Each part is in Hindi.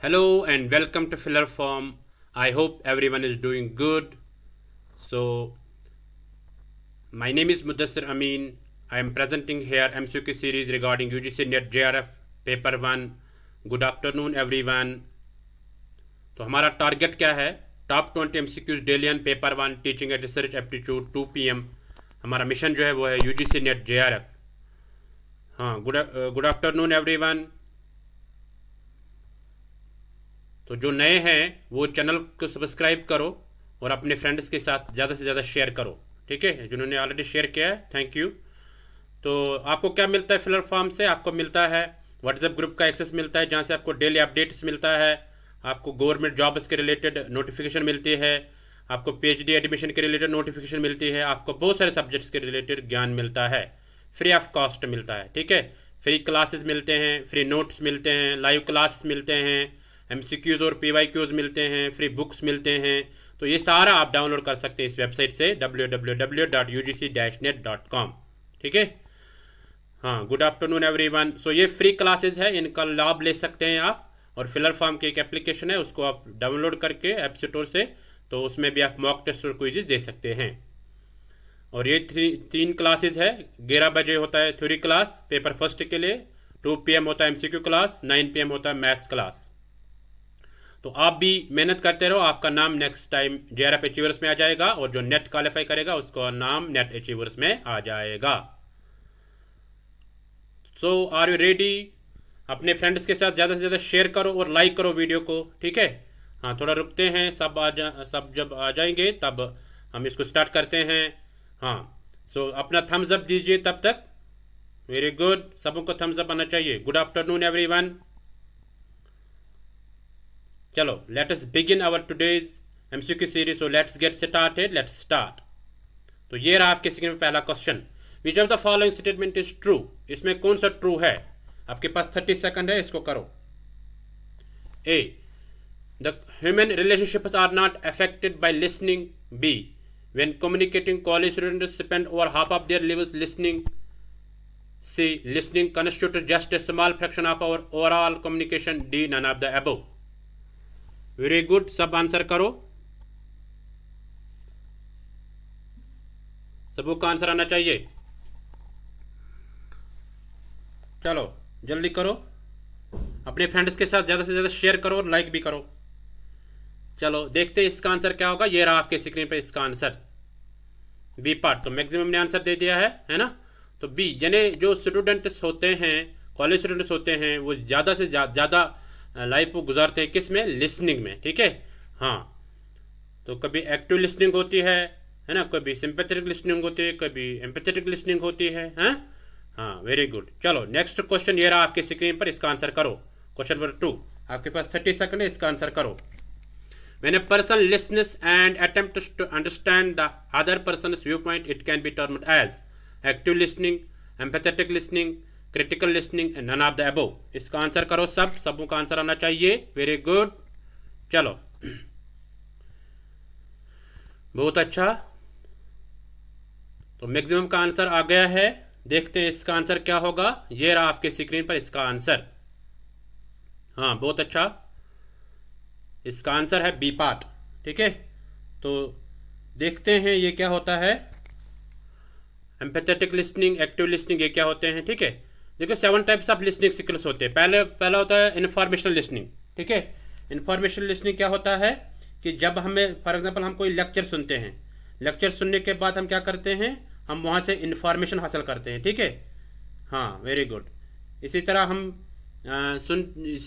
Hello and welcome to Filler Form. I hope everyone is doing good. So, my name is Mudassir Amin. I am presenting here MCQ series regarding UGC NET JRF Paper 1. Good afternoon everyone. तो हमारा टारगेट क्या है? Top 20 MCQs daily on paper 1 teaching and research aptitude 2 PM. हमारा मिशन जो है वो है UGC NET JRF. हाँ, गुड आफ्टरनून एवरीवन. तो जो नए हैं वो चैनल को सब्सक्राइब करो और अपने फ्रेंड्स के साथ ज़्यादा से ज़्यादा शेयर करो. ठीक है, जिन्होंने ऑलरेडी शेयर किया है थैंक यू. तो आपको क्या मिलता है फिलर फॉर्म से? आपको मिलता है व्हाट्सएप ग्रुप का एक्सेस मिलता है, जहाँ से आपको डेली अपडेट्स मिलता है. आपको गवर्नमेंट जॉब्स के रिलेटेड नोटिफिकेशन मिलती है, आपको PhD एडमिशन के रिलेटेड नोटिफिकेशन मिलती है, आपको बहुत सारे सब्जेक्ट्स के रिलेटेड ज्ञान मिलता है, फ्री ऑफ कॉस्ट मिलता है. ठीक है, फ्री क्लासेस मिलते हैं, फ्री नोट्स मिलते हैं, लाइव क्लासेस मिलते हैं, MCQs और PYQs मिलते हैं, फ्री बुक्स मिलते हैं. तो ये सारा आप डाउनलोड कर सकते हैं इस वेबसाइट से www.ugc-net.com. ठीक है. हाँ, गुड आफ्टरनून एवरीवन. सो ये फ्री क्लासेस है, इनका लाभ ले सकते हैं आप. और फिलर फॉर्म की एक एप्लीकेशन है, उसको आप डाउनलोड करके ऐप स्टोर से, तो उसमें भी आप मॉक टेस्ट और क्विज़ दे सकते हैं. और ये 3 क्लासेस है. 11 बजे होता है थ्योरी क्लास पेपर फर्स्ट के लिए, 2 PM होता है MCQ क्लास, 9 PM होता है मैथ्स क्लास. तो आप भी मेहनत करते रहो, आपका नाम नेक्स्ट टाइम JRF अचीवर्स में आ जाएगा, और जो नेट क्वालिफाई करेगा उसका नाम नेट अचीवर्स में आ जाएगा. सो आर यू रेडी? अपने फ्रेंड्स के साथ ज़्यादा से ज़्यादा शेयर करो और लाइक करो वीडियो को. ठीक है. हाँ, थोड़ा रुकते हैं, सब जब आ जाएंगे तब हम इसको स्टार्ट करते हैं. हाँ, सो अपना थम्स अप दीजिए तब तक. वेरी गुड, सबको थम्स अप आना चाहिए. Good afternoon everyone. चलो, let us begin our today's MCQ series. So let's get started. Let's start. तो ये रहा आपके स्क्रीन में पहला question. Which of the following statement is true? इसमें कौन सा ट्रू है? आपके पास 30 सेकंड है, इसको करो. A, the human relationships are not affected by listening. B, when communicating, college students spend over half of their lives listening. C, listening constitutes just a small fraction of our overall communication. D, none of the above. Very good, सब आंसर करो. सबको का आंसर आना चाहिए. चलो जल्दी करो, अपने फ्रेंड्स के साथ ज़्यादा से ज़्यादा शेयर करो और लाइक भी करो. चलो देखते हैं इसका आंसर क्या होगा. ये रहा आपके स्क्रीन पर इसका आंसर, बी पार्ट. तो मैक्सिमम ने आंसर दे दिया है ना. तो बी, यानी जो स्टूडेंट्स होते हैं, कॉलेज स्टूडेंट्स होते हैं, वो ज़्यादा से ज़्यादा लाइफ को गुजारते हैं किस में? लिसनिंग में. ठीक है. हाँ, तो कभी एक्टिव लिसनिंग होती है ना, कभी सिंपैथेटिक लिसनिंग होती है, कभी एम्पैथेटिक लिसनिंग होती है. हाँ, वेरी गुड. चलो नेक्स्ट क्वेश्चन ये रहा आपके स्क्रीन पर, इसका आंसर करो. क्वेश्चन नंबर 2, आपके पास 30 सेकंड है, इसका आंसर करो. When a person listens and attempts to understand the other person's viewpoint, it can be termed as active listening, empathetic listening, critical listening, and none of the above. इसका आंसर करो. सबों का आंसर आना चाहिए. Very good. चलो, बहुत अच्छा. तो मैक्सिमम का आंसर आ गया है. देखते हैं इसका आंसर क्या होगा. ये रहा आपके स्क्रीन पर इसका आंसर. हाँ, बहुत अच्छा. इसका आंसर है बी पार्ट. ठीक है. तो देखते हैं ये क्या होता है. एम्पैथेटिक लिसनिंग, एक्टिव लिसनिंग, ये क्या होते हैं. ठीक है. देखो 7 टाइप्स ऑफ लिसनिंग स्किल्स होते हैं. पहला होता है इन्फॉर्मेशनल लिसनिंग. ठीक है. इन्फॉर्मेशनल लिसनिंग क्या होता है कि जब हमें फॉर एग्जांपल हम कोई लेक्चर सुनते हैं, लेक्चर सुनने के बाद हम क्या करते हैं, हम वहाँ से इन्फॉर्मेशन हासिल करते हैं. ठीक है. हाँ, वेरी गुड. इसी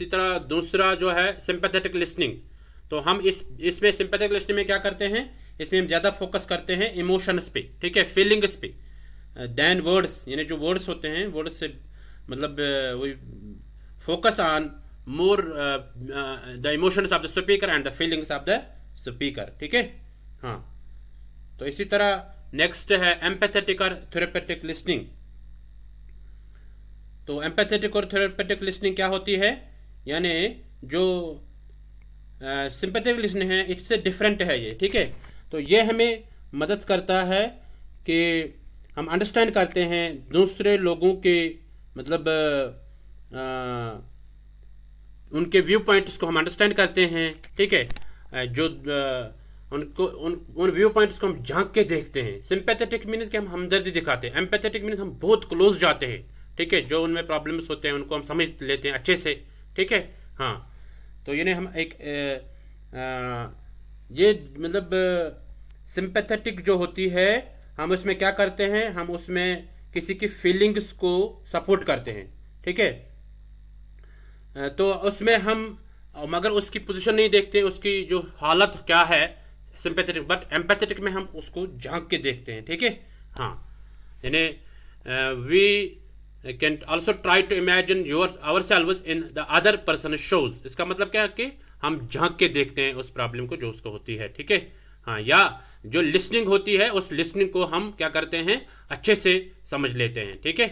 तरह दूसरा जो है सिंपैथेटिक लिसनिंग. तो हम इसमें सिंपैथेटिक लिसनिंग में क्या करते हैं, इसमें हम ज़्यादा फोकस करते हैं इमोशंस पे. ठीक है, फीलिंग्स पे, देन वर्ड्स. यानी जो वर्ड्स होते हैं, वर्ड्स से मतलब वही focus on more the emotions of the speaker and the feelings of the speaker. ठीक है. हाँ, तो इसी तरह नेक्स्ट है एम्पैथेटिक और थेरेपेटिक लिसनिंग. तो एम्पैथेटिक और थेरेपेटिक लिसनिंग क्या होती है, यानी जो सिंपैथेटिक लिसनिंग है इससे डिफरेंट है ये. ठीक है. तो ये हमें मदद करता है कि हम अंडरस्टैंड करते हैं दूसरे लोगों के मतलब उनके व्यू पॉइंट्स को हम अंडरस्टैंड करते हैं, ठीक है। जो उनको उन व्यू पॉइंट्स को हम झांक के देखते हैं। सिंपैथेटिक मीन्स कि हम हमदर्दी दिखाते हैं। एम्पैथेटिक मीन्स हम बहुत क्लोज जाते हैं, ठीक है। जो उनमें प्रॉब्लम्स होते हैं उनको हम समझ लेते हैं अच्छे से, ठीक है। हाँ, तो ये हम एक ये मतलब सिंपैथेटिक जो होती है, हम उसमें क्या करते हैं, हम उसमें किसी की फीलिंग्स को सपोर्ट करते हैं, ठीक है। तो उसमें हम मगर उसकी पोजीशन नहीं देखते, उसकी जो हालत क्या है सिंपैथेटिक, बट एम्पैथेटिक में हम उसको झांक के देखते हैं, ठीक है। हाँ, यानी we can also try to imagine your our selves in the other person shoes. इसका मतलब क्या है कि हम झांक के देखते हैं उस प्रॉब्लम को जो उसको होती है, ठीक है। हाँ, या जो लिसनिंग होती है उस लिसनिंग को हम क्या करते हैं, अच्छे से समझ लेते हैं, ठीक है।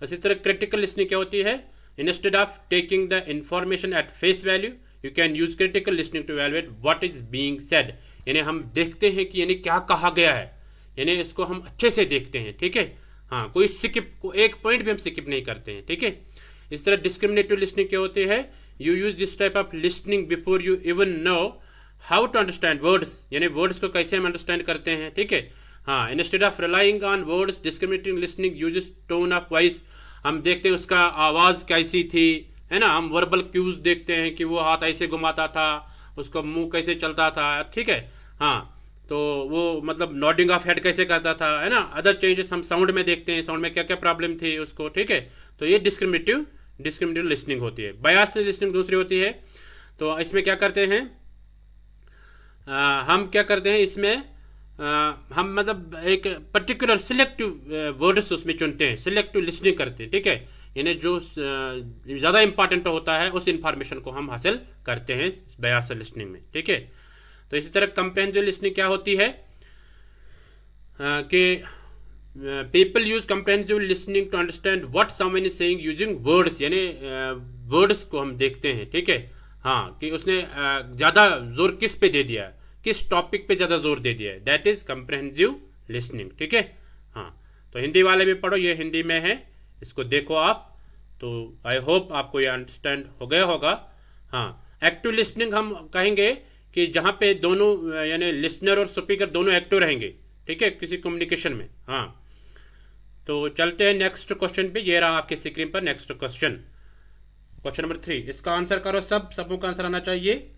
इसी तरह क्रिटिकल लिसनिंग क्या होती है, instead of taking the information at face value you can use critical listening to evaluate what is being said. यानी हम देखते हैं कि यानी क्या कहा गया है, यानी इसको हम अच्छे से देखते हैं, ठीक है। हाँ, कोई एक पॉइंट भी हम स्किप नहीं करते हैं, ठीक है। इस तरह डिस्क्रिमिनेटिव लिसनिंग क्या होती है, you use this type of listening before you even know how to understand words, यानी वर्ड्स को कैसे हम अंडरस्टैंड करते हैं, ठीक है। हाँ, instead of relying on words discriminative listening uses tone of voice. हम देखते हैं उसका आवाज कैसी थी, है ना। हम वर्बल क्यूज देखते हैं कि वो हाथ ऐसे घुमाता था, उसका मुंह कैसे चलता था, ठीक है। हाँ, तो वो मतलब नॉडिंग ऑफ हेड कैसे करता था, है ना। अदर चेंजेस हम साउंड में देखते हैं, साउंड में क्या क्या प्रॉब्लम थी उसको, ठीक है। तो ये डिस्क्रिमिनेटिव लिसनिंग होती है। बायस लिसनिंग दूसरी होती है। तो इसमें क्या करते हैं, हम क्या करते हैं इसमें, हम मतलब एक पर्टिकुलर सिलेक्टिव वर्ड्स उसमें चुनते हैं, सिलेक्टिव लिसनिंग करते हैं, ठीक है। यानी जो ज़्यादा इंपॉर्टेंट होता है उस इंफॉर्मेशन को हम हासिल करते हैं बयास लिसनिंग में, ठीक है। तो इसी तरह कंप्रेहेंसिव लिसनिंग क्या होती है कि people use comprehensive listening to understand what someone is saying using words, यानी वर्ड्स को हम देखते हैं, ठीक है। हाँ, कि उसने ज़्यादा जोर किस पे दे दिया है, किस टॉपिक पे ज़्यादा जोर दे दिया है, दैट इज कंप्रेहेंसिव लिसनिंग, ठीक है। हाँ, तो हिंदी वाले भी पढ़ो, ये हिंदी में है, इसको देखो आप। तो आई होप आपको ये अंडरस्टैंड हो गया होगा। हाँ, एक्टिव लिसनिंग हम कहेंगे कि जहाँ पे दोनों यानी लिसनर और स्पीकर दोनों एक्टिव रहेंगे, ठीक है, किसी कम्युनिकेशन में। हाँ, तो चलते हैं नेक्स्ट क्वेश्चन पे। ये रहा आपके स्क्रीन पर नेक्स्ट क्वेश्चन, क्वेश्चन नंबर 3। इसका आंसर करो, सबों का आंसर आना चाहिए।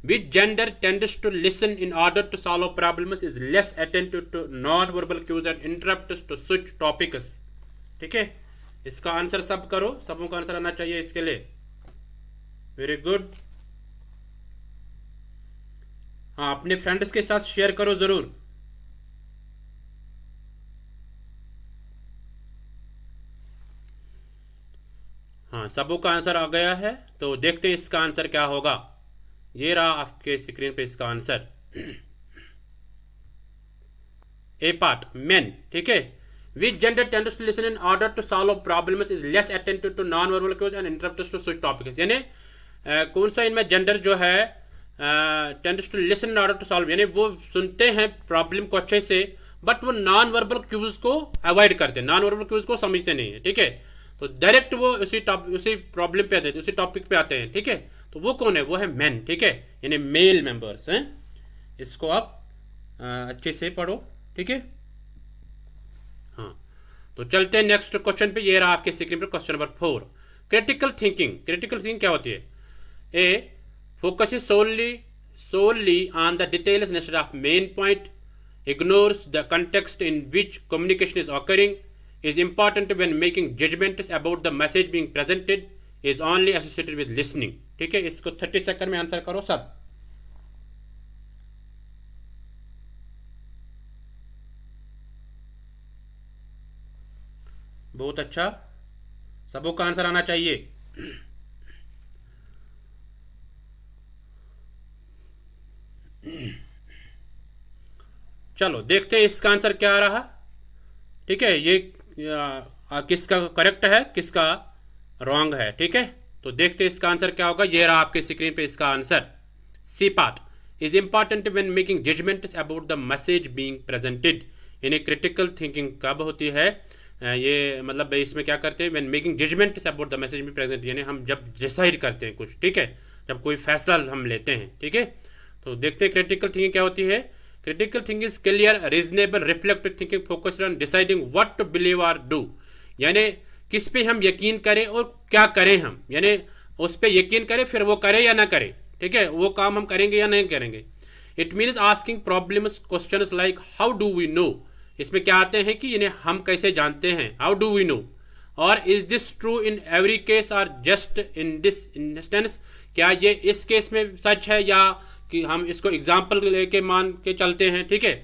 Which gender tends to listen in order to solve problems is less attentive to non-verbal cues and interrupts to switch topics, ठीक है। इसका आंसर सब करो, सबों का आंसर आना चाहिए इसके लिए। Very good. हाँ, अपने फ्रेंड्स के साथ शेयर करो जरूर। हाँ, सबों का आंसर आ गया है, तो देखते हैं इसका आंसर क्या होगा। ये रहा आपके स्क्रीन पे इसका आंसर। ए पार्ट मेन, ठीक है। Which gender tends to listen in order to solve problems is less attentive to non verbal cues and interrupts to switch topics. यानी कौन सा इनमें जेंडर जो है tends to listen in order to solve, यानी वो सुनते हैं प्रॉब्लम को अच्छे से, बट वो नॉन वर्बल क्यूज को अवॉइड करते हैं, नॉन वर्बल क्यूज को समझते नहीं है, ठीक है। तो डायरेक्ट वो उसी प्रॉब्लम पे आते हैं, उसी टॉपिक पे आते हैं, ठीक है। तो वो कौन है, वो है मैन, ठीक है, यानी मेल मेंबर्स हैं। इसको आप अच्छे से पढ़ो, ठीक है। हाँ, तो चलते हैं नेक्स्ट क्वेश्चन पे। ये रहा आपके स्क्रीन पर question number 4। Critical thinking. Critical thinking क्या होती है, ए focus solely on the details instead of main point, ignores the context in which communication is occurring, is important when making judgments about the message being presented, is only associated with listening, ठीक है। इसको 30 सेकंड में आंसर करो सब। बहुत अच्छा, सबों का आंसर आना चाहिए। चलो देखते हैं इसका आंसर क्या आ रहा, ठीक है। ये किसका करेक्ट है, किसका रॉन्ग है, ठीक है। तो देखते हैं इसका आंसर क्या होगा। ये रहा आपके स्क्रीन पे इसका answer. C part is important when making judgments about the message being presented, यानी क्रिटिकल थिंकिंग कब होती है, ये मतलब इसमें क्या करते हैं, when making judgment about the message भी प्रेजेंट, यानी हम जब डिसाइड करते हैं कुछ, ठीक है, जब कोई फैसला हम लेते हैं, ठीक है। तो देखते हैं क्रिटिकल थिंकिंग क्या होती है। Critical thinking is clear, reasonable, reflective thinking focused on deciding what to believe और डू, यानी किस पे हम यकीन करें और क्या करें हम, यानी उस पे यकीन करें फिर वो करें या ना करें, ठीक है, वो काम हम करेंगे या नहीं करेंगे। It means asking problems questions like how do we know, इसमें क्या आते हैं कि इन्हें हम कैसे जानते हैं, हाउ डू वी नो, और is this true in every case और जस्ट इन दिस इंस्टेंस, क्या ये इस केस में सच है या कि हम इसको एग्जाम्पल लेके मान के चलते हैं, ठीक है।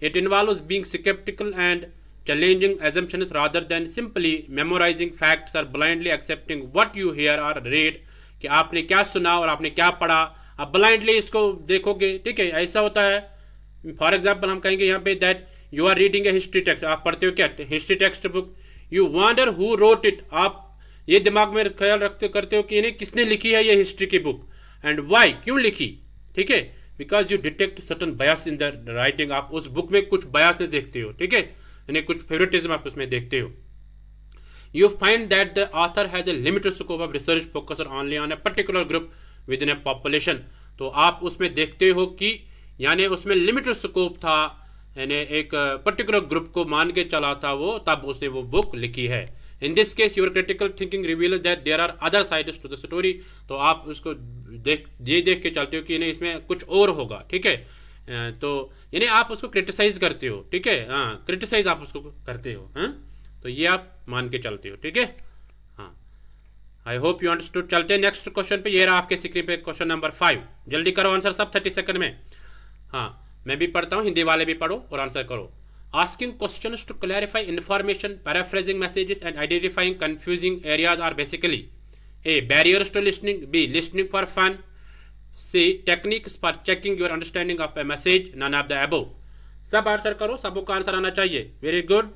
It involves being skeptical and challenging assumptions rather than simply memorizing facts or blindly accepting what you hear or read, कि आपने क्या सुना और आपने क्या पढ़ा, आप ब्लाइंडली इसको देखोगे, ठीक है, ऐसा होता है। फॉर एग्जाम्पल हम कहेंगे यहाँ पे that you are reading a history text, आप पढ़ते हो क्या history text book, you wonder who wrote it, आप ये दिमाग में ख्याल रखते करते हो कि इन्हें किसने लिखी है ये हिस्ट्री की बुक, एंड वाई, क्यों लिखी, ठीक है, because you detect certain bias in the writing, आप उस बुक में कुछ बायसेस देखते हो, ठीक है, यानी कुछ फेवरेटिज्म आप उसमें देखते हो। You find that the author has a limited scope of research focus only on a particular group with in A population, तो आप उसमें देखते हो कि यानी उसमें लिमिटेड स्कोप था, यानी एक पर्टिकुलर ग्रुप को मान के चला था वो, तब उसने वो बुक लिखी है। In this case your critical thinking reveals that there are other sides to the story, तो आप उसको देख के चलते हो कि नहीं इसमें कुछ और होगा, ठीक है, तो यानी आप उसको क्रिटिसाइज करते हो, ठीक है, हाँ, क्रिटिसाइज आप उसको करते हो, हाँ, तो ये आप मान के चलते हो, ठीक है, हाँ। I hope you understood. चलते हैं नेक्स्ट क्वेश्चन पे, ये रहा आपके स्क्रीन पे क्वेश्चन नंबर 5, जल्दी करो आंसर सब 30 सेकंड में, हाँ, मैं भी पढ़ता हूँ, हिंदी वाले भी पढ़ो और आंसर करो। Asking questions to clarify information, paraphrasing messages and identifying confusing areas are basically a barriers to listening, B listening for fun, C techniques for checking your understanding of a message, none of the above। सब आंसर करो, सबों का आंसर आना चाहिए, वेरी गुड।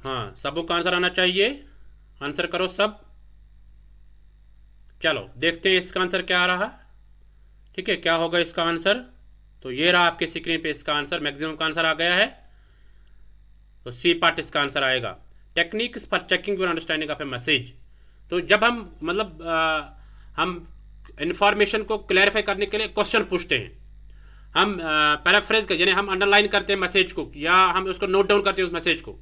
हाँ, सबों का आंसर आना चाहिए, आंसर करो सब। चलो देखते हैं इसका आंसर क्या आ रहा, ठीक है, क्या होगा इसका आंसर। तो ये रहा आपके स्क्रीन पे इसका आंसर, मैक्सिमम का आंसर आ गया है, तो सी पार्ट इसका आंसर आएगा। Techniques for checking your understanding of A message, तो जब हम मतलब हम इंफॉर्मेशन को क्लैरिफाई करने के लिए क्वेश्चन पूछते हैं, हम पैराफ्रेज कर, यानी हम अंडरलाइन करते हैं मैसेज को या हम उसको नोट डाउन करते हैं उस मैसेज को,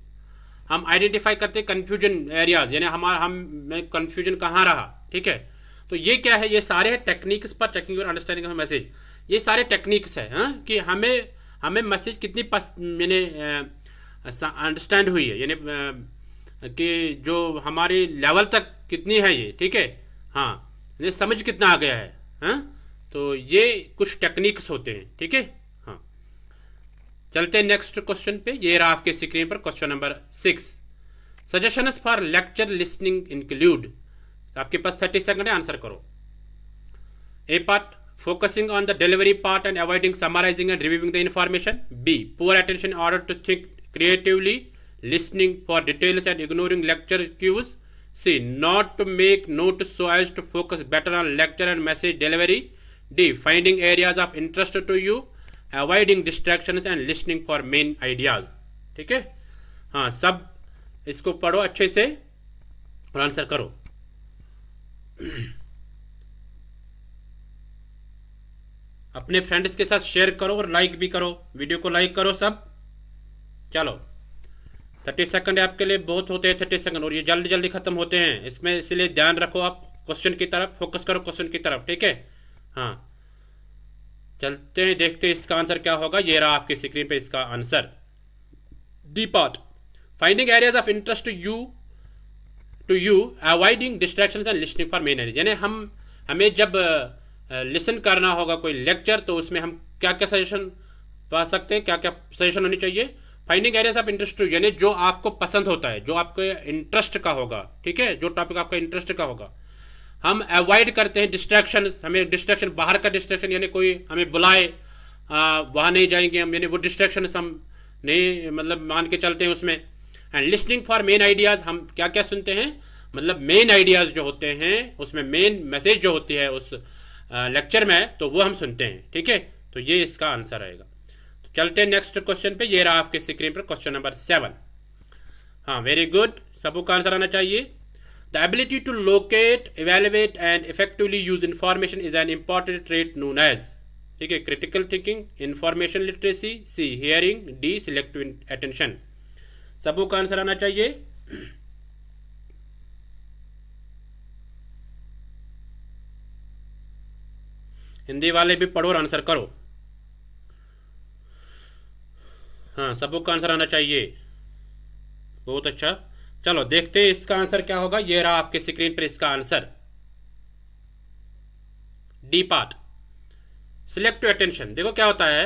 हम आइडेंटिफाई करते हैं कंफ्यूजन एरियाज, यानी हम में कंफ्यूजन कहाँ रहा, ठीक है, तो ये क्या है, ये सारे टेक्निक्स पर checking your understanding of message, ये सारे टेक्निक्स है, हाँ, कि हमें मैसेज कितनी मैंने अंडरस्टैंड हुई है, यानी कि जो हमारी लेवल तक कितनी है ये, ठीक है, हाँ, यानी समझ कितना आ गया है, हाँ, तो ये कुछ टेक्निक्स होते हैं, ठीक है, हाँ। चलते हैं नेक्स्ट क्वेश्चन पे, ये रहा आपके स्क्रीन पर question number 6। Suggestions for lecture listening include, आपके पास 30 सेकंड है, आंसर करो। ए part focusing on the delivery part and avoiding summarizing and reviewing the information, B poor attention in order to think creatively, listening for details and ignoring lecture cues, C not to make notes so as to focus better on lecture and message delivery, D finding areas of interest to you, avoiding distractions and listening for main ideas, ठीक है, हाँ, सब इसको पढ़ो अच्छे से और आंसर करो। अपने फ्रेंड्स के साथ शेयर करो और लाइक भी करो, वीडियो को लाइक करो सब। चलो 30 सेकंड आपके लिए बहुत होते हैं 30 सेकंड, और ये जल्दी जल्दी खत्म होते हैं, इसमें इसलिए ध्यान रखो, आप क्वेश्चन की तरफ फोकस करो, क्वेश्चन की तरफ, ठीक है, हाँ। चलते हैं देखते हैं इसका आंसर क्या होगा, ये रहा आपकी स्क्रीन पे इसका answer. D part finding areas of interest to you avoiding distractions and listening for main area, यानी हमें जब लिसन करना होगा कोई लेक्चर, तो उसमें हम क्या क्या सजेशन पा सकते हैं, क्या क्या सजेशन होनी चाहिए। Finding areas of interest to, यानी जो आपको पसंद होता है, जो आपके इंटरेस्ट का होगा, ठीक है, जो टॉपिक आपका इंटरेस्ट का होगा। हम अवॉइड करते हैं डिस्ट्रैक्शन, हमें डिस्ट्रैक्शन, बाहर का डिस्ट्रैक्शन, यानी कोई हमें बुलाए वहाँ नहीं जाएंगे हम, यानी वो डिस्ट्रैक्शन हम नहीं मतलब मान के चलते हैं उसमें। And listening for main ideas, हम क्या क्या सुनते हैं, मतलब मेन आइडियाज जो होते हैं उसमें मेन मैसेज जो होती है उस लेक्चर में, तो वो हम सुनते हैं। ठीक है, तो ये इसका आंसर आएगा। तो चलते हैं नेक्स्ट क्वेश्चन पे। ये रहा आपके स्क्रीन पर क्वेश्चन नंबर 7। हाँ, वेरी गुड, सबको आंसर आना चाहिए। The ability to locate, evaluate and effectively use information is an important trait known as. ठीक है, critical thinking, information literacy, C hearing, D selective attention. सबको आंसर आना चाहिए। हिंदी वाले भी पढ़ो और आंसर करो। हाँ, सबको आंसर आना चाहिए। बहुत अच्छा, चलो देखते हैं इसका आंसर क्या होगा। ये रहा आपके स्क्रीन पर इसका answer, D part, selective attention. देखो क्या होता है,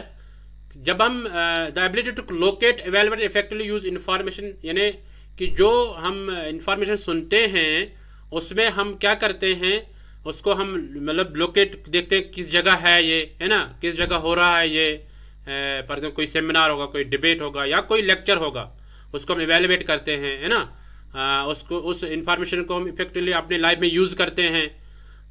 जब हम the ability to locate, evaluate, effectively use information, यानी कि जो हम इंफॉर्मेशन सुनते हैं उसमें हम क्या करते हैं, उसको हम मतलब लोकेट देखते हैं किस जगह है ये, है ना, किस जगह हो रहा है ये। फॉर एग्जाम्पल कोई सेमिनार होगा, कोई डिबेट होगा या कोई लेक्चर होगा, उसको हम इवेलुएट करते हैं, है ना। उसको, उस इंफॉर्मेशन को हम इफेक्टिवली अपनी लाइफ में यूज करते हैं।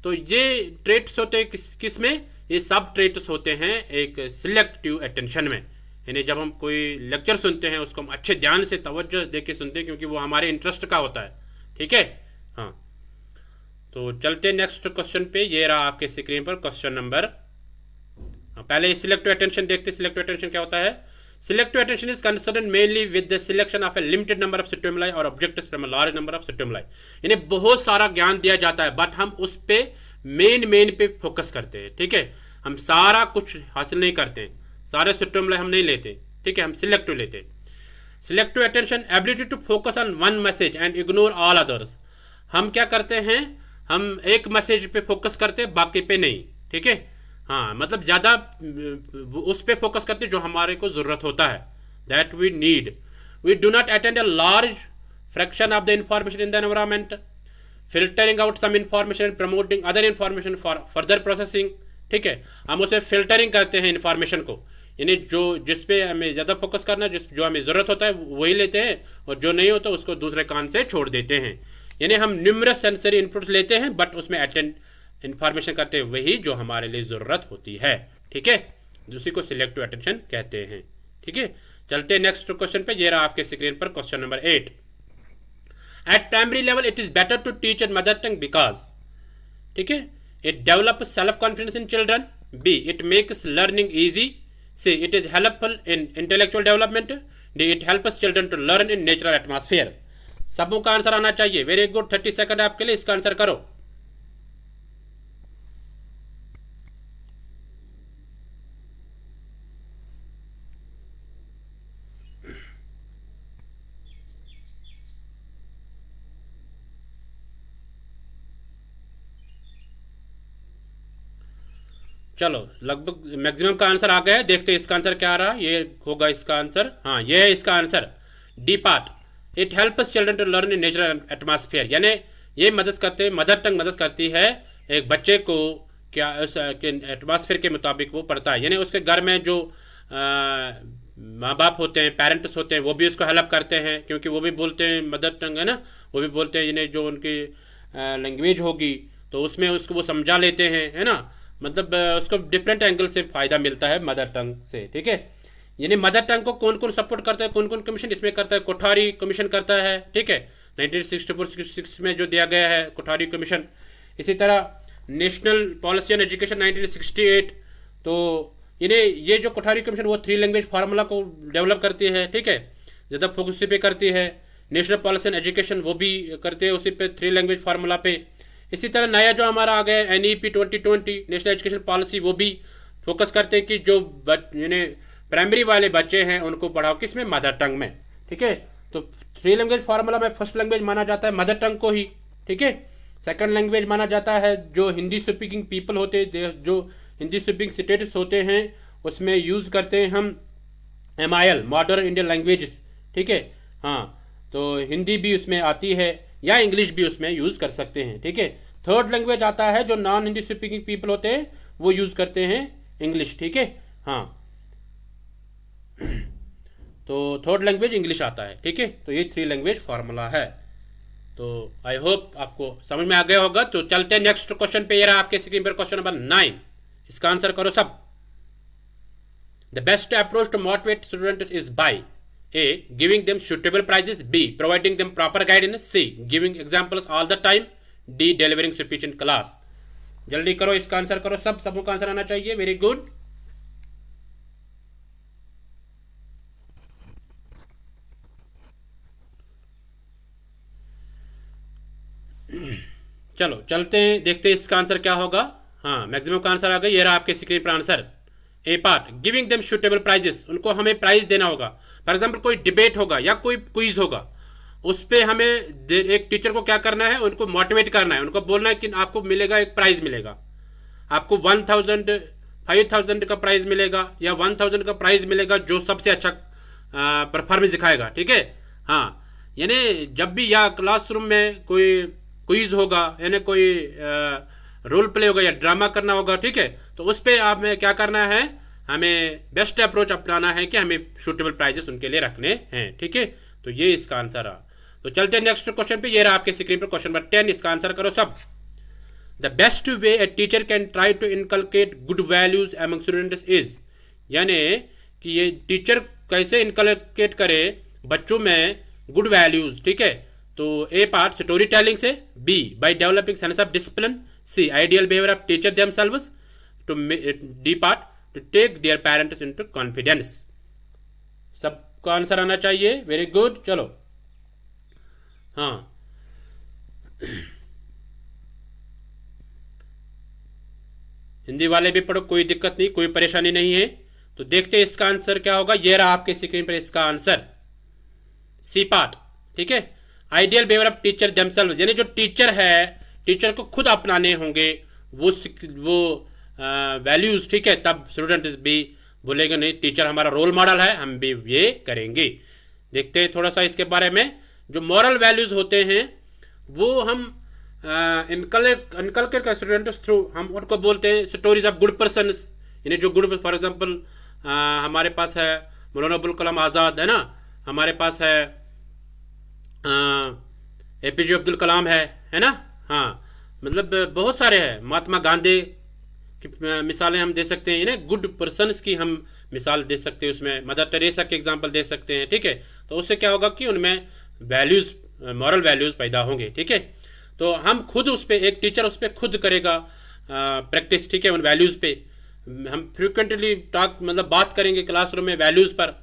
तो ये ट्रेट्स होते हैं किस में, ये सब ट्रेट्स होते हैं एक सिलेक्टिव अटेंशन में। यानी जब हम कोई लेक्चर सुनते हैं उसको हम अच्छे ध्यान से तवज्जो देके सुनते हैं, क्योंकि वो हमारे इंटरेस्ट का होता है। ठीक है, हाँ। तो चलते नेक्स्ट क्वेश्चन पे। ये रहा आपके स्क्रीन पर क्वेश्चन नंबर, पहले सिलेक्टिव अटेंशन देखते। सिलेक्टिव अटेंशन क्या होता है? Selective attention is concern mainly with the selection of a limited number of stimuli और objectives from a large number of stimuli. यानी बहुत सारा ज्ञान दिया जाता है, बट हम उस पे मेन पे फोकस करते हैं। ठीक है, हम सारा कुछ हासिल नहीं करते हैं, सारे स्टिमुलाई हम नहीं लेते। ठीक है, हम सिलेक्टिव लेते हैं। Selective attention, ability to focus on one message and ignore all others. हम क्या करते हैं, हम एक मैसेज पे फोकस करते हैं, बाकी पे नहीं। ठीक है, हाँ, मतलब ज्यादा उस पे फोकस करते जो हमारे को जरूरत होता है, that we need. We do not attend a large fraction of the information in the environment, filtering out some information, promoting other information for further processing. ठीक है, हम उसे फिल्टरिंग करते हैं इंफॉर्मेशन को, यानी जो जिसपे हमें ज्यादा फोकस करना है, जो हमें जरूरत होता है वही लेते हैं, और जो नहीं होता उसको दूसरे कान से छोड़ देते हैं। यानी हम न्यूमरस सेंसरी इनपुट्स लेते हैं, बट उसमें अटेंड इंफॉर्मेशन करते हैं वही जो हमारे लिए जरूरत होती है। ठीक है, उसी को सिलेक्टिव अटेंशन कहते हैं। ठीक है, चलते हैं नेक्स्ट क्वेश्चन पे। ये रहा आपके स्क्रीन पर question number 8। At primary level it is better to teach in mother tongue because, ठीक है, it develops self confidence in children, B it makes learning easy, C it is helpful in intellectual development, D it helps children to learn in natural atmosphere. सबों का आंसर आना चाहिए। वेरी गुड, 30 सेकंड आपके लिए, इसका आंसर करो। चलो, लगभग मैक्सिमम का आंसर आ गया है। देखते हैं इसका आंसर क्या आ रहा है। ये होगा इसका आंसर, हाँ ये है इसका answer, D part. It helps children to learn in natural atmosphere, यानी ये मदद करते, मदर टंग मदद करती है एक बच्चे को क्या उस एटमॉस्फेयर के मुताबिक वो पढ़ता है। यानी उसके घर में जो माँ बाप होते हैं, पेरेंट्स होते हैं, वो भी उसको हेल्प करते हैं, क्योंकि वो भी बोलते हैं मदर टंग, है ना, वो भी बोलते हैं, यानी जो उनकी लैंग्वेज होगी तो उसमें उसको वो समझा लेते हैं, है ना। मतलब उसको डिफरेंट एंगल से फायदा मिलता है मदर टंग से। ठीक है, यानी मदर टंग को कौन कौन सपोर्ट करता है, कौन कौन कमीशन इसमें करता है? कोठारी कमीशन करता है। ठीक है, 1964-66 में जो दिया गया है कोठारी कमीशन। इसी तरह नेशनल पॉलिसी ऑन एजुकेशन 1968, तो यानी ये जो कोठारी कमीशन वो 3 लैंग्वेज फार्मूला को डेवलप करती है। ठीक है, ज़्यादा फोकस उसी पे करती है। नेशनल पॉलिसी ऑन एजुकेशन वो भी करते हैं उसी पे, 3 लैंग्वेज फार्मूला पे। इसी तरह नया जो हमारा आ गया है NEP 2020 नेशनल एजुकेशन पॉलिसी, वो भी फोकस करते हैं कि जो यानी प्राइमरी वाले बच्चे हैं उनको पढ़ाओ किस में, मदर टंग में। ठीक है, तो 3 लैंग्वेज फार्मूला में फर्स्ट लैंग्वेज माना जाता है मदर टंग को ही। ठीक है, सेकंड लैंग्वेज माना जाता है जो हिंदी स्पीकिंग पीपल होते हैं, जो हिंदी स्पीकिंग स्टेट्स होते हैं, उसमें यूज करते हैं हम MIL मॉडर्न इंडियन लैंग्वेजेस। ठीक है, हाँ, तो हिंदी भी उसमें आती है या इंग्लिश भी उसमें यूज कर सकते हैं। ठीक है, थर्ड लैंग्वेज आता है जो नॉन हिंदी स्पीकिंग पीपल होते हैं वो यूज करते हैं इंग्लिश। ठीक है, हाँ, तो थर्ड लैंग्वेज इंग्लिश आता है। ठीक है, तो ये 3 लैंग्वेज फार्मूला है। तो आई होप आपको समझ में आ गया होगा। तो चलते हैं नेक्स्ट क्वेश्चन पे। ये रहा आपके स्क्रीन पर क्वेश्चन नंबर 9। इसका आंसर करो सब। The best approach to motivate students is by A. Giving them suitable prizes. B. Providing them proper guidance. C. Giving examples all the time. D. Delivering speech in class. जल्दी करो, इसका आंसर करो सब। सबको आंसर आना चाहिए। Very good. चलो चलते हैं, देखते हैं इसका आंसर क्या होगा। हाँ, मैक्सिमम का आंसर आ गया। ये रहा आपके स्क्रीन पर answer. A part, giving them suitable prizes. उनको हमें प्राइज देना होगा। फॉर एग्जाम्पल कोई डिबेट होगा या कोई क्विज होगा, उस पर हमें एक टीचर को क्या करना है, उनको मोटिवेट करना है। उनको बोलना है कि आपको मिलेगा, एक प्राइज मिलेगा, आपको 1000 5000 का प्राइज मिलेगा या 1000 का प्राइज मिलेगा जो सबसे अच्छा परफॉर्मेंस दिखाएगा। ठीक है। हाँ, यानी जब भी या क्लासरूम में कोई क्विज होगा, यानी कोई रोल प्ले होगा या ड्रामा करना होगा, ठीक है, तो उस पर आप में क्या करना है, हमें बेस्ट अप्रोच अपनाना है कि हमें सूटेबल प्राइजेस उनके लिए रखने हैं। ठीक है, तो ये इसका आंसर रहा। तो चलते हैं नेक्स्ट क्वेश्चन पे। ये रहा आपके स्क्रीन पर क्वेश्चन नंबर 10। इसका आंसर करो सब। The best way a teacher can try to inculcate good values among students is, यानी कि ये टीचर कैसे इनकलकेट करे बच्चों में गुड वैल्यूज। ठीक है, तो ए पार्ट स्टोरी टेलिंग से, B by developing sense of discipline, C ideal behaviour of teacher themselves, to D part to take their parents into confidence. सबका आंसर आना चाहिए। Very good. चलो, हाँ, हिंदी वाले भी पढ़ो, कोई दिक्कत नहीं, कोई परेशानी नहीं है। तो देखते हैं इसका आंसर क्या होगा। ये रहा आपके स्क्रीन पर इसका आंसर, सी पार्ट। ठीक है, ideal behaviour of teacher themselves, यानी जो टीचर है, टीचर को खुद अपनाने होंगे वो वैल्यूज। ठीक है, तब स्टूडेंट भी बोलेंगे नहीं, टीचर हमारा रोल मॉडल है, हम भी ये करेंगे। देखते हैं थोड़ा सा इसके बारे में। जो मॉरल वैल्यूज होते हैं वो हम इनकलकेट कर स्टूडेंट्स थ्रू, हम उनको बोलते हैं स्टोरीज ऑफ गुड पर्सन्स, यानी जो गुड, फॉर एग्जांपल हमारे पास है मौलाना अबुल कलाम आज़ाद, है ना, हमारे पास है एपीजे अब्दुल कलाम है ना। हाँ, मतलब बहुत सारे हैं, महात्मा गांधी की मिसालें हम दे सकते हैं, यानी गुड पर्सन्स की हम मिसाल दे सकते हैं, उसमें मदर टेरेसा के एग्जांपल दे सकते हैं। ठीक है, तो उससे क्या होगा कि उनमें वैल्यूज, मॉरल वैल्यूज पैदा होंगे। ठीक है, तो हम खुद उस पर, एक टीचर उस पर खुद करेगा प्रैक्टिस। ठीक है, उन वैल्यूज पे हम फ्रिक्वेंटली टॉक, मतलब बात करेंगे क्लासरूम में वैल्यूज पर।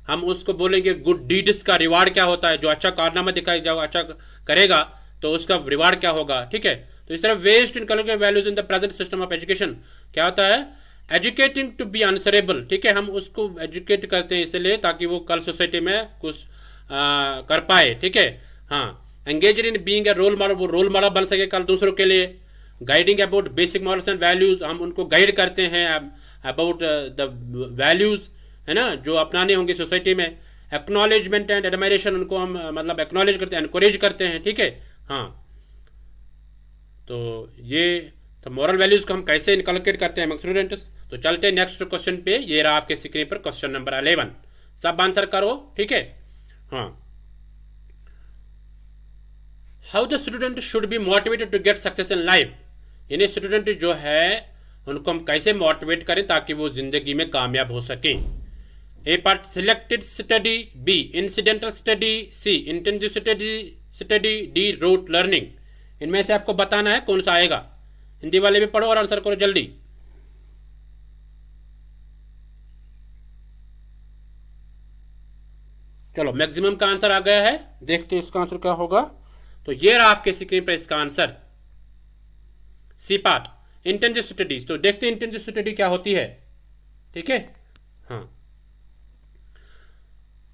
हम उसको बोलेंगे गुड डीड्स का रिवार्ड क्या होता है, जो अच्छा कारनामा दिखाए, जो अच्छा करेगा तो उसका रिवार्ड क्या होगा। ठीक है, तो इस तरह west in colour values in the present system of education क्या होता है, एजुकेटिंग टू बी आंसरेबल। ठीक है, हम उसको एजुकेट करते हैं इसलिए ताकि वो कल सोसाइटी में कुछ कर पाए। ठीक है, हाँ, engage in being a role model, वो रोल मॉडल बन सके कल दूसरों के लिए। Guiding about basic morals and values, हम उनको गाइड करते हैं अबाउट द वैल्यूज, है ना, जो अपनाने होंगे सोसाइटी में। एक्नॉलेजमेंट एंड एडमायरेशन, उनको हम मतलब एक्नॉलेज करते हैं, एनकरेज करते हैं। ठीक है, हाँ, तो ये तो मॉरल वैल्यूज को हम कैसे इनकलकेट करते हैं स्टूडेंट्स। तो चलते हैं नेक्स्ट क्वेश्चन पे। ये रहा आपके स्क्रीन पर क्वेश्चन नंबर 11। सब आंसर करो। ठीक है, हाँ, how the student should be motivated to get success in life, यानी स्टूडेंट जो है उनको हम कैसे मोटिवेट करें ताकि वो जिंदगी में कामयाब हो सके। A part selected study, B incidental study, C intensive study, D rote learning. इनमें से आपको बताना है कौन सा आएगा। हिंदी वाले भी पढ़ो और आंसर करो जल्दी। चलो, मैक्सिमम का आंसर आ गया है, देखते हैं इसका आंसर क्या होगा। तो ये रहा आपके स्क्रीन पर इसका answer, C part intensive studies. तो देखते हैं इंटेंसिव स्टडी क्या होती है। ठीक है, हाँ,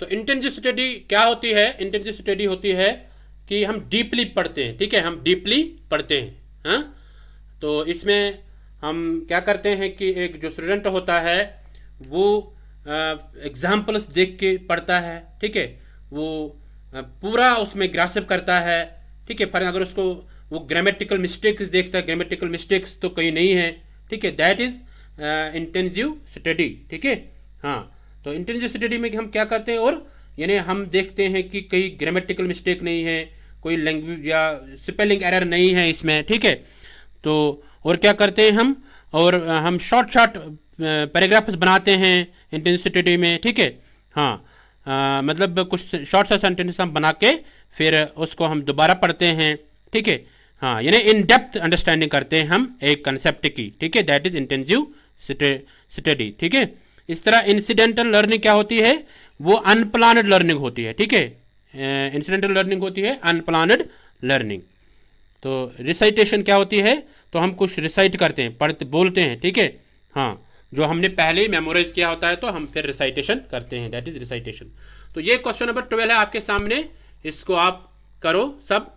तो इंटेंसिव स्टडी क्या होती है। इंटेंसिव स्टडी होती है कि हम डीपली पढ़ते हैं। ठीक है, हम डीपली पढ़ते हैं। हाँ, तो इसमें हम क्या करते हैं कि एक जो स्टूडेंट होता है वो एग्जाम्पल्स देख के पढ़ता है। ठीक है, वो पूरा उसमें ग्रास्प करता है। ठीक है, पर अगर उसको वो ग्रामेटिकल मिस्टेक्स देखता है, ग्रामेटिकल मिस्टेक्स तो कहीं नहीं है। ठीक है, दैट इज इंटेंसिव स्टडी। ठीक है, हाँ, तो इंटेंसिव स्टडी में हम क्या करते हैं, और यानी हम देखते हैं कि कहीं ग्रामेटिकल मिस्टेक नहीं है, कोई लैंग्वेज या स्पेलिंग एरर नहीं है इसमें, ठीक है। तो और क्या करते हैं हम, और हम शॉर्ट पैराग्राफ्स बनाते हैं इंटेंसिटी में, ठीक है। हाँ, मतलब कुछ शॉर्ट सा सेंटेंस हम बना के फिर उसको हम दोबारा पढ़ते हैं, ठीक है। हाँ, यानी इन डेप्थ अंडरस्टैंडिंग करते हैं हम एक कंसेप्ट की, ठीक है। दैट इज इंटेंसिव स्टडी, ठीक है। इस तरह इंसिडेंटल लर्निंग क्या होती है, वो अनप्लानड लर्निंग होती है, ठीक है। इंसिडेंटल लर्निंग होती है अनप्लानड लर्निंग। तो रिसाइटेशन क्या होती है, तो हम कुछ रिसाइट करते हैं, पढ़ते बोलते हैं, ठीक है। हाँ, जो हमने पहले ही मेमोराइज किया होता है तो हम फिर रिसाइटेशन करते हैं, दैट इज रिसाइटेशन। तो ये क्वेश्चन नंबर 12 है आपके सामने, इसको आप करो सब।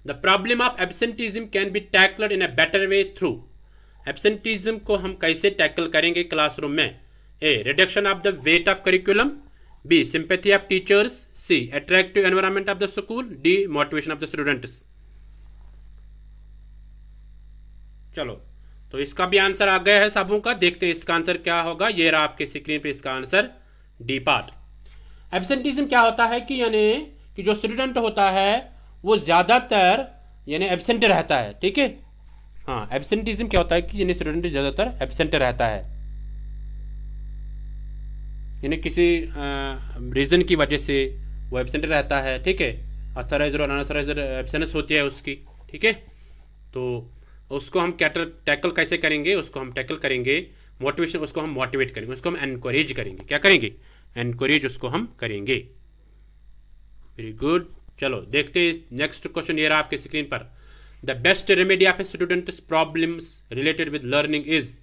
The problem of absenteeism can be tackled in a better way through. Absenteeism को हम कैसे टैकल करेंगे क्लासरूम में? A, reduction of the weight of curriculum, B, sympathy of teachers, C, attractive environment of the school, D, motivation of the students. चलो, तो इसका भी आंसर आ गया है सबों का। देखते हैं इसका आंसर क्या होगा। ये रहा आपके स्क्रीन पे इसका आंसर, डी पार्ट। एब्सेंटिज्म क्या होता है कि यानी कि जो स्टूडेंट होता है वो ज्यादातर यानी एब्सेंट रहता है, ठीक है। हाँ, एब्सेंटिज्म क्या होता है कि यानी स्टूडेंट ज्यादातर एब्सेंट रहता है, यानी किसी रीजन की वजह से वो एब्सेंट रहता है, ठीक है। ऑथराइज्ड और अनऑथराइज्ड एब्सेंस होती है उसकी, ठीक है। तो उसको हम टैकल कैसे करेंगे, उसको हम टैकल करेंगे मोटिवेशन, उसको हम मोटिवेट करेंगे, उसको हम एनकरेज करेंगे। क्या करेंगे? एनकरेज उसको हम करेंगे। Very good. चलो देखते हैं नेक्स्ट क्वेश्चन। ये रहा आपके स्क्रीन पर। The best remedy of a students problems related with learning is,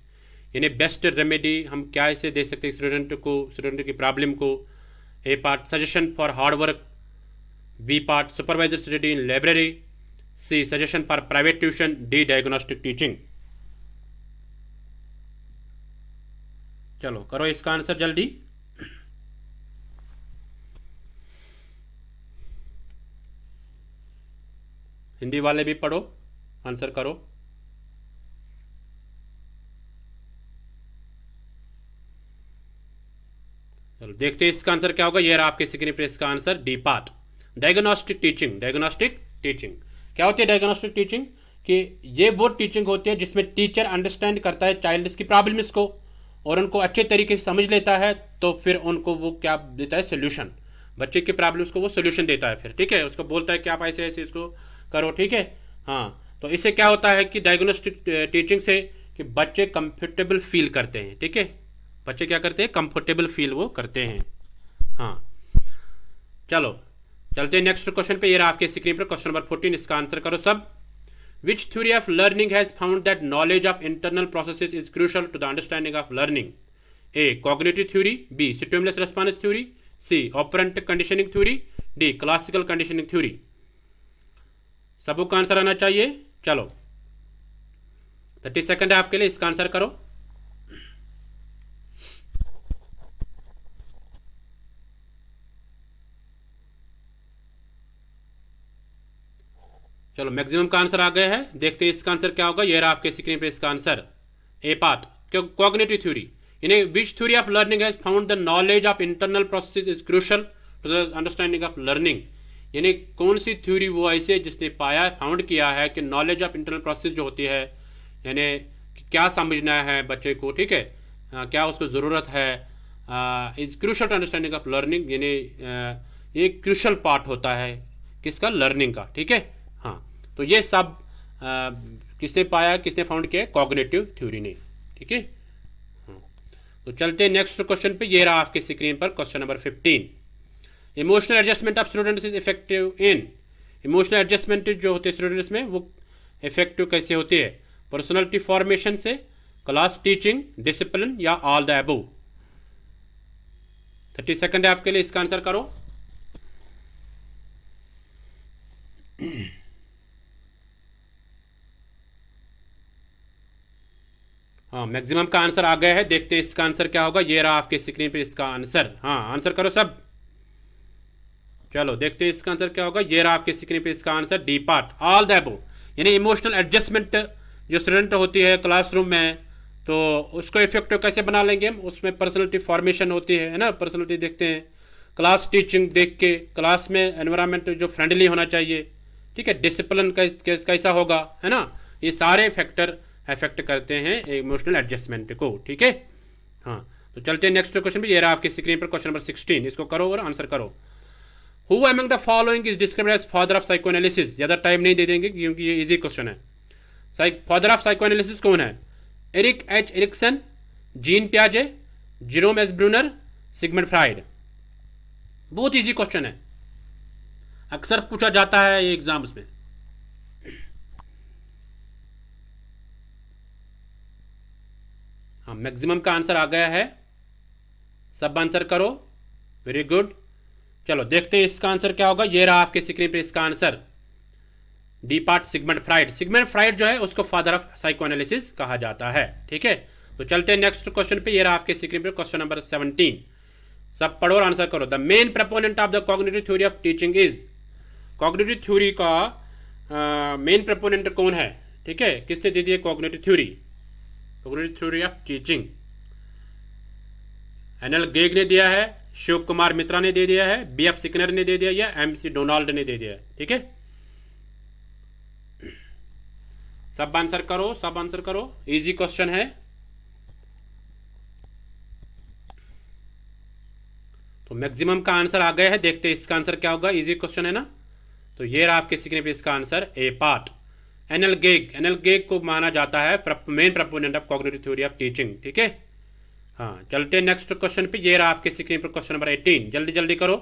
यानी बेस्ट रेमेडी हम क्या इसे दे सकते हैं स्टूडेंट की प्रॉब्लम को? A part, suggestion for hard work, B part, supervisor study in library, C, suggestion for private tuition, D, diagnostic teaching. चलो करो इसका आंसर जल्दी। हिंदी वाले भी पढ़ो, आंसर करो। चलो देखते हैं इसका आंसर क्या होगा। ये रहा आपके स्क्रीन पर इसका answer, D part, diagnostic teaching. Diagnostic teaching क्या होती है? डायग्नोस्टिक टीचिंग कि ये वो टीचिंग होती है जिसमें टीचर अंडरस्टैंड करता है चाइल्ड्स की प्रॉब्लम्स को और उनको अच्छे तरीके से समझ लेता है, तो फिर उनको वो क्या देता है? सोल्यूशन। बच्चे की प्रॉब्लम्स को वो सोल्यूशन देता है फिर, ठीक है। उसको बोलता है कि आप ऐसे ऐसे इसको करो, ठीक है। हाँ, तो इससे क्या होता है कि डायग्नोस्टिक टीचिंग से कि बच्चे कंफर्टेबल फील करते हैं, ठीक है। बच्चे क्या करते हैं? कंफर्टेबल फील वो करते हैं। हाँ, चलो चलते हैं नेक्स्ट क्वेश्चन पे। ये रहा आपके स्क्रीन पर क्वेश्चन नंबर 14, इसका आंसर करो सब। Which theory of learning has found that knowledge of internal processes is crucial to the understanding of learning? A, cognitive theory, B, stimulus response theory, C, operant conditioning theory, D, classical conditioning theory. सबको का आंसर आना चाहिए। चलो 30 सेकंड है आपके लिए, इसका आंसर करो। चलो मैक्सिमम का आंसर आ गया है, देखते हैं इसका आंसर क्या होगा। ये रहा आपके स्क्रीन पे इसका answer, A part, cognitive theory. यानी which theory of learning has found the knowledge of internal process is crucial to the understanding of learning. यानी कौन सी थ्योरी वो ऐसे जिसने पाया, फाउंड किया है कि नॉलेज ऑफ इंटरनल प्रोसेस जो होती है, यानी क्या समझना है बच्चे को, ठीक है, क्या उसको ज़रूरत है, is crucial to understanding of learning. यानी ये क्रूशियल पार्ट होता है किसका? लर्निंग का, ठीक है। हाँ, तो ये सब किसने पाया, किसने फाउंड किया? कॉग्निटिव थ्योरी ने, ठीक है। हाँ, तो चलते हैं नेक्स्ट क्वेश्चन पे। ये रहा आपके स्क्रीन पर question number 15। Emotional adjustment of students is effective in. Emotional adjustment जो होते हैं स्टूडेंट्स में वो इफेक्टिव कैसे होती है? पर्सनालिटी फॉर्मेशन से, क्लास टीचिंग, डिसिप्लिन, या ऑल द अबव। 30 सेकंड है आपके लिए, इसका आंसर करो। हाँ, मैक्सिमम का आंसर आ गया है, देखते हैं इसका आंसर क्या होगा। ये रहा आपके स्क्रीन पे इसका आंसर। हाँ, आंसर करो सब। चलो देखते हैं इसका आंसर क्या होगा। ये रहा आपके स्क्रीन पे इसका answer, D part, all the above. यानी इमोशनल एडजस्टमेंट जो स्टूडेंट होती है क्लासरूम में, तो उसको इफेक्टिव कैसे बना लेंगे हम? उसमें पर्सनैलिटी फॉर्मेशन होती है ना, पर्सनैलिटी देखते हैं, क्लास टीचिंग देख के, क्लास में एनवायरनमेंट जो फ्रेंडली होना चाहिए, ठीक है, डिसिप्लिन कैसा होगा, है ना, ये सारे फैक्टर अफेक्ट करते हैं इमोशनल एडजस्टमेंट को, ठीक है। हाँ, तो चलते हैं नेक्स्ट क्वेश्चन पे। ये रहा आपकी स्क्रीन पर क्वेश्चन नंबर 16, इसको करो और आंसर करो। Who among the following is described as father of psychoanalysis? ज़्यादा टाइम नहीं दे देंगे क्योंकि ये इजी क्वेश्चन है। फादर ऑफ साइकोएनालिसिस कौन है? एरिक एच एरिक्सन, जीन पियाजे, Jerome S Bruner, Sigmund Freud. बहुत इजी क्वेश्चन है, अक्सर पूछा जाता है ये एग्जाम्स में। हाँ, मैक्सिमम का आंसर आ गया है, सब आंसर करो, वेरी गुड। चलो देखते हैं इसका आंसर क्या होगा। ये रहा आपके स्क्रीन पे इसका answer, D part Sigmund Freud. Sigmund Freud जो है उसको फादर ऑफ साइकोएनालिसिस कहा जाता है, ठीक है। तो चलते हैं नेक्स्ट क्वेश्चन पे। ये रहा आपके स्क्रीन पे क्वेश्चन नंबर 17, सब पढ़ो और आंसर करो। The main proponent of the cognitive theory of teaching is? Cognitive theory का मेन प्रपोनेंट कौन है, ठीक है, किसने दे दी है cognitive theory? Cognitive theory of teaching N L Gage ने दिया है, शिव कुमार मित्रा ने दे दिया है, बीएफ सिकनर ने दे दिया या एमसी डोनाल्ड ने दे दिया है, ठीक है। सब आंसर करो, सब आंसर करो, इजी क्वेश्चन है। तो मैक्सिमम का आंसर आ गया है, देखते हैं इसका आंसर क्या होगा, इजी क्वेश्चन है ना। तो ये रहा आपके स्क्रीन पे इसका answer, A part. N L Gage को माना जाता है main proponent of cognitive theory of teaching, ठीक है। हाँ, चलते हैं नेक्स्ट क्वेश्चन पे। ये रहा आपके स्क्रीन पर क्वेश्चन नंबर 18, जल्दी जल्दी करो।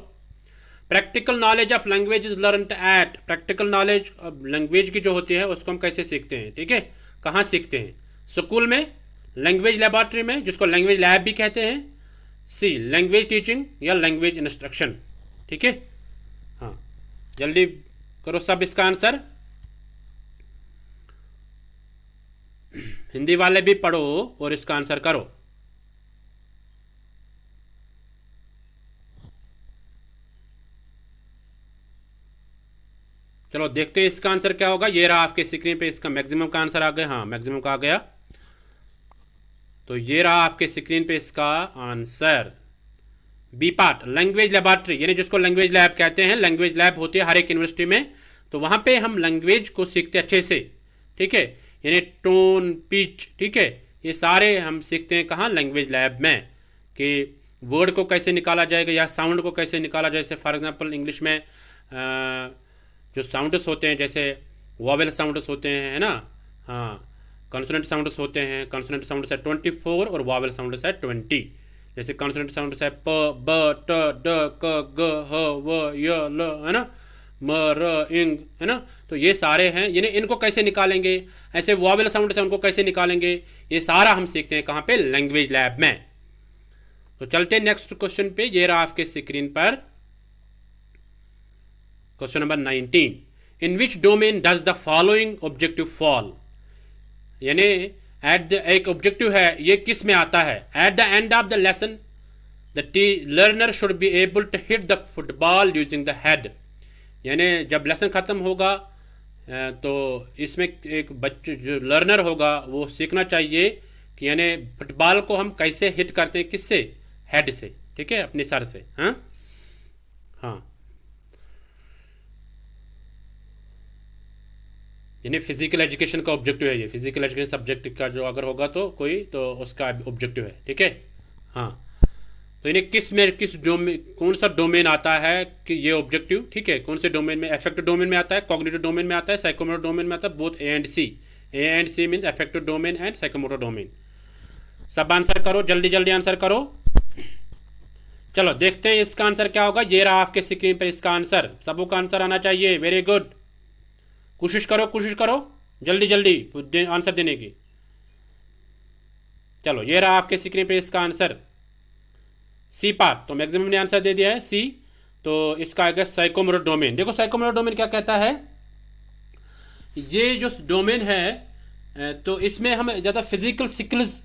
Practical knowledge of language is learned at? Practical knowledge language की जो होती है उसको हम कैसे सीखते हैं, ठीक है, कहाँ सीखते हैं? स्कूल में, लैंग्वेज लेबोरेटरी में जिसको लैंग्वेज लैब भी कहते हैं, सी लैंग्वेज टीचिंग या लैंग्वेज इंस्ट्रक्शन, ठीक है। हाँ, जल्दी करो सब इसका आंसर। हिंदी वाले भी पढ़ो और इसका आंसर करो। चलो देखते हैं इसका आंसर क्या होगा। ये रहा आपके स्क्रीन पे इसका मैक्सिमम का आंसर आ गया। हाँ, मैक्सिमम का आ गया। तो ये रहा आपके स्क्रीन पे इसका answer, B part language laboratory, यानी जिसको लैंग्वेज लैब कहते हैं। लैंग्वेज लैब होती है हर एक यूनिवर्सिटी में, तो वहां पे हम लैंग्वेज को सीखते अच्छे से, ठीक है, यानी टोन, पिच, ठीक है, ये सारे हम सीखते हैं कहाँ? लैंग्वेज लैब में, कि वर्ड को कैसे निकाला जाएगा या साउंड को कैसे निकाला जाए। जैसे फॉर एग्जांपल इंग्लिश में जो साउंड्स होते हैं, जैसे वॉवेल साउंड्स होते हैं, है ना, हाँ, कॉन्सोनेंट साउंड्स होते हैं। कॉन्सोनेंट साउंड्स है 24 और वॉवेल साउंड्स है 20। जैसे कॉन्सोनेंट साउंड्स है प, ब, ट, ड, क, ग, ह, व, य, ल, है ना, म, र, इंग, है ना। तो ये सारे हैं, यानी इनको कैसे निकालेंगे। ऐसे वॉवेल साउंड्स है, उनको कैसे निकालेंगे, ये सारा हम सीखते हैं कहाँ पे? लैंग्वेज लैब में। तो चलते हैं नेक्स्ट क्वेश्चन पे। ये रहा आपके स्क्रीन पर question number 19, in which domain does the following objective fall? यानी एक ऑब्जेक्टिव है, ये किस में आता है? At the end of the lesson the learner should be able to hit the football using the head. यानी जब लेसन खत्म होगा तो इसमें एक बच्चे जो लर्नर होगा वो सीखना चाहिए कि यानी फुटबॉल को हम कैसे हिट करते हैं, किससे? हेड से, ठीक है, अपने सर से। हाँ हाँ, यानी फिजिकल एजुकेशन का ऑब्जेक्टिव है ये। फिजिकल एजुकेशन सब्जेक्ट का जो अगर होगा तो कोई, तो उसका ऑब्जेक्टिव है, ठीक है। हाँ, तो यानी किस डोमेन, कौन सा डोमेन आता है कि ये ऑब्जेक्टिव, ठीक है, कौन से डोमेन में? अफेक्टिव डोमेन में आता है, कॉग्निटिव डोमेन में आता है, साइकोमोटर डोमेन में आता है, both A and C. A and C means affective domain and psychomotor domain. सब आंसर करो, जल्दी जल्दी आंसर करो। चलो देखते हैं इसका आंसर क्या होगा। ये रहा आपके स्क्रीन पर इसका आंसर, सबों का आंसर आना चाहिए, वेरी गुड। कोशिश करो, कोशिश करो जल्दी जल्दी आंसर देने की। चलो ये रहा आपके स्क्रीन पे इसका आंसर, सी पार्ट। तो मैक्सिमम ने आंसर दे दिया है सी, तो इसका आएगा साइकोमोटर डोमेन। देखो साइकोमोटर डोमेन क्या कहता है, ये जो डोमेन है तो इसमें हम ज़्यादा फिजिकल स्किल्स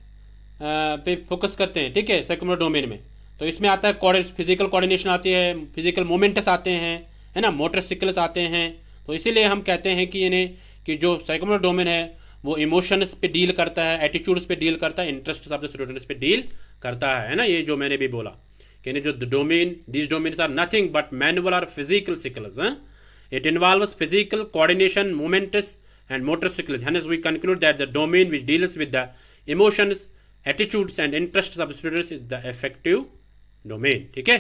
पे फोकस करते हैं, ठीक है, साइकोमोटर डोमेन में। तो इसमें आता है फिजिकल कोऑर्डिनेशन आती है, फिजिकल मोमेंट्स आते हैं, है ना, मोटर स्किल्स आते हैं। तो इसीलिए हम कहते हैं कि यानी कि जो साइकोमोटर डोमेन है वो इमोशंस पे डील करता है, एटीट्यूड्स पे डील करता है, इंटरेस्ट ऑफ द स्टूडेंट्स पे डील करता है ना। ये जो मैंने भी बोला यानी जो domain, these domains are nothing but manual or physical skills. It involves physical coordination, momentous and motor skills. Hence we conclude that the domain which deals with the emotions, attitudes and interests of students is the affective domain. ठीक है,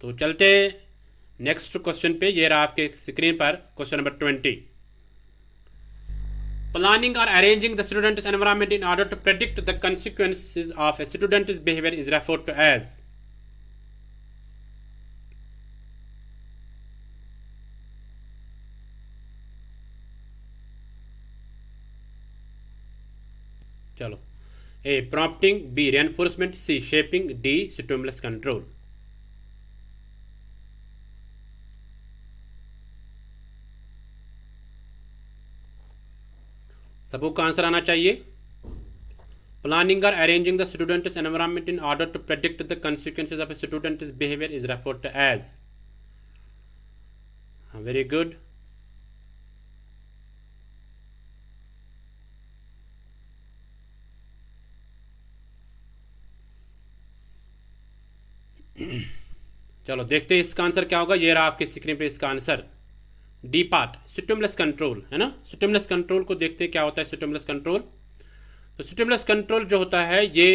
तो चलते नेक्स्ट क्वेश्चन पे। ये रहा आपके स्क्रीन पर question number 20। Planning or arranging the student's environment in order to predict the consequences of a student's behavior is referred to as। चलो, A prompting, B reinforcement, C shaping, D stimulus control। सबको का आंसर आना चाहिए। प्लानिंग और arranging the students environment in order to predict the consequences of a students behaviour is referred to as. Very good. चलो देखते हैं इसका आंसर क्या होगा। ये रहा आपके स्क्रीन पे इसका answer, D part, stimulus control, है ना। स्टिमुलस कंट्रोल को देखते हैं क्या होता है स्टिमुलस कंट्रोल। तो स्टिमुलस कंट्रोल जो होता है ये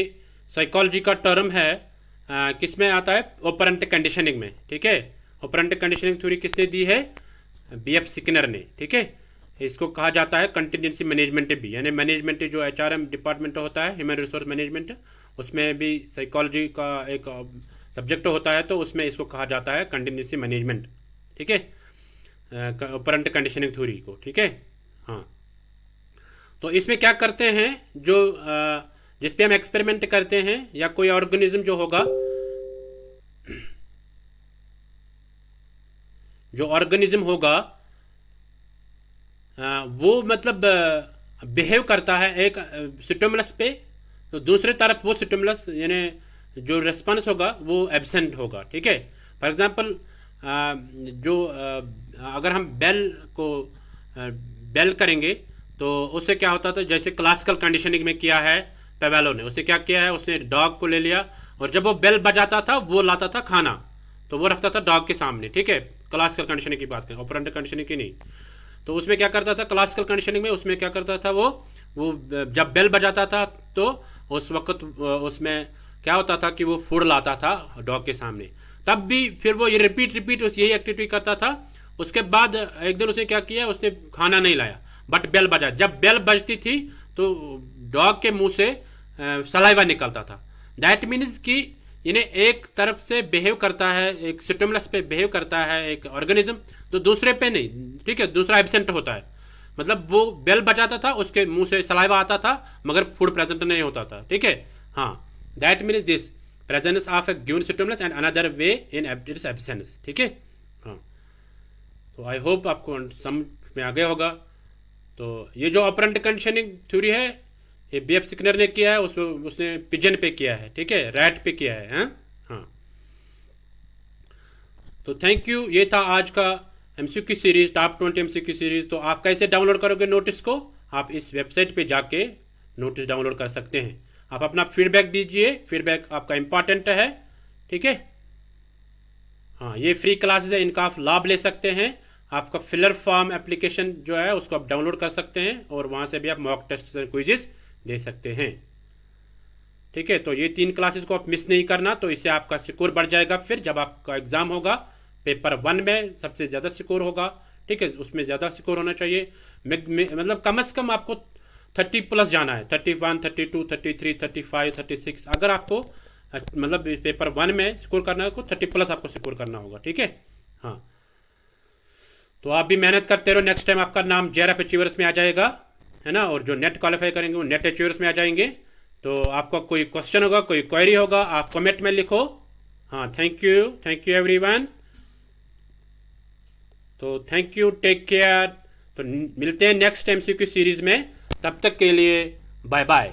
साइकोलॉजी का टर्म है, किस में आता है, ऑपरेंट कंडीशनिंग में। ठीक है, ऑपरेंट कंडीशनिंग थ्योरी किसने दी है, बीएफ स्किनर ने। ठीक है, इसको कहा जाता है कंटिजेंसी मैनेजमेंट भी, यानी मैनेजमेंट जो एचआरएम डिपार्टमेंट होता है, ह्यूमन रिसोर्स मैनेजमेंट, उसमें भी साइकोलॉजी का एक सब्जेक्ट होता है, तो उसमें इसको कहा जाता है कंटिजेंसी मैनेजमेंट। ठीक है, ऑपरेंट कंडीशनिंग थ्योरी को। ठीक है, हाँ। तो इसमें क्या करते हैं, जो जिस पे हम एक्सपेरिमेंट करते हैं या कोई ऑर्गेनिज्म जो होगा, जो ऑर्गेनिज्म होगा वो मतलब बिहेव करता है एक स्टिमुलस पे, तो दूसरे तरफ वो स्टिमुलस यानी जो रिस्पॉन्स होगा वो एब्सेंट होगा। ठीक है, फॉर एग्जांपल अगर हम बेल करेंगे तो उससे क्या होता था, जैसे क्लासिकल कंडीशनिंग में किया है पेवेलो ने, उसने क्या किया है, उसने डॉग को ले लिया और जब वो बेल बजाता था वो लाता था खाना, तो वो रखता था डॉग के सामने। ठीक है, क्लासिकल कंडीशनिंग की बात करें, ऑपरेंट कंडीशनिंग की नहीं। तो उसमें क्या करता था, क्लासिकल कंडीशनिंग में उसमें क्या करता था, वो जब बेल बजाता था तो उस वक्त उसमें क्या होता था कि वो फूड लाता था डॉग के सामने। तब भी फिर वो ये रिपीट यही एक्टिविटी करता था। उसके बाद एक दिन उसने क्या किया, उसने खाना नहीं लाया बट बेल बजा। जब बेल बजती थी तो डॉग के मुंह से सलाइवा निकलता था। दैट मीन्स कि इन्हें एक तरफ से बिहेव करता है, एक स्टिमुलस पे बिहेव करता है एक ऑर्गेनिज्म, तो दूसरे पे नहीं। ठीक है, दूसरा एब्सेंट होता है, मतलब वो बेल बजाता था, उसके मुंह से सलाइवा आता था मगर फूड प्रेजेंट नहीं होता था। ठीक है, हाँ, that means this presence of A given stimulus and another way in its absence. ठीक है, हाँ। तो आई होप आपको समझ में आ गया होगा। तो ये जो ऑपरेंट कंडीशनिंग थ्योरी है ये बीएफ स्किनर ने किया है, उसने पिजन पे किया है। ठीक है, रैट पे किया है। हाँ, तो थैंक यू। ये था आज का MCQ series, top 20 MCQ series. तो आप कैसे डाउनलोड करोगे नोटिस को, आप इस वेबसाइट पे जाके नोटिस डाउनलोड कर सकते हैं। आप अपना फीडबैक दीजिए, फीडबैक आपका इंपॉर्टेंट है। ठीक है, हाँ, ये फ्री क्लासेस है, इनका आप लाभ ले सकते हैं। आपका फिलर फॉर्म एप्लीकेशन जो है उसको आप डाउनलोड कर सकते हैं और वहां से भी आप मॉक टेस्ट क्विजेस दे सकते हैं। ठीक है, तो ये 3 क्लासेस को आप मिस नहीं करना, तो इससे आपका स्कोर बढ़ जाएगा। फिर जब आपका एग्जाम होगा पेपर 1 में सबसे ज़्यादा स्कोर होगा। ठीक है, उसमें ज़्यादा स्कोर होना चाहिए, मतलब कम से कम आपको 30+ जाना है, 31, 32, 33, 35, 36। अगर आपको मतलब पेपर 1 में स्कोर करना है तो 30+ आपको स्कोर करना होगा। ठीक है, हाँ। तो आप भी मेहनत करते रहो, नेक्स्ट टाइम आपका नाम जेआरएफ अचीवर्स में आ जाएगा, है ना। और जो नेट क्वालिफाई करेंगे वो नेट अचीवर्स में आ जाएंगे। तो आपका कोई क्वेश्चन होगा, कोई क्वेरी होगा, आप कमेंट में लिखो। हाँ, थैंक यू एवरीवन। तो थैंक यू, टेक केयर। तो मिलते हैं नेक्स्ट एमसीक्यू सीरीज में, तब तक के लिए बाय बाय।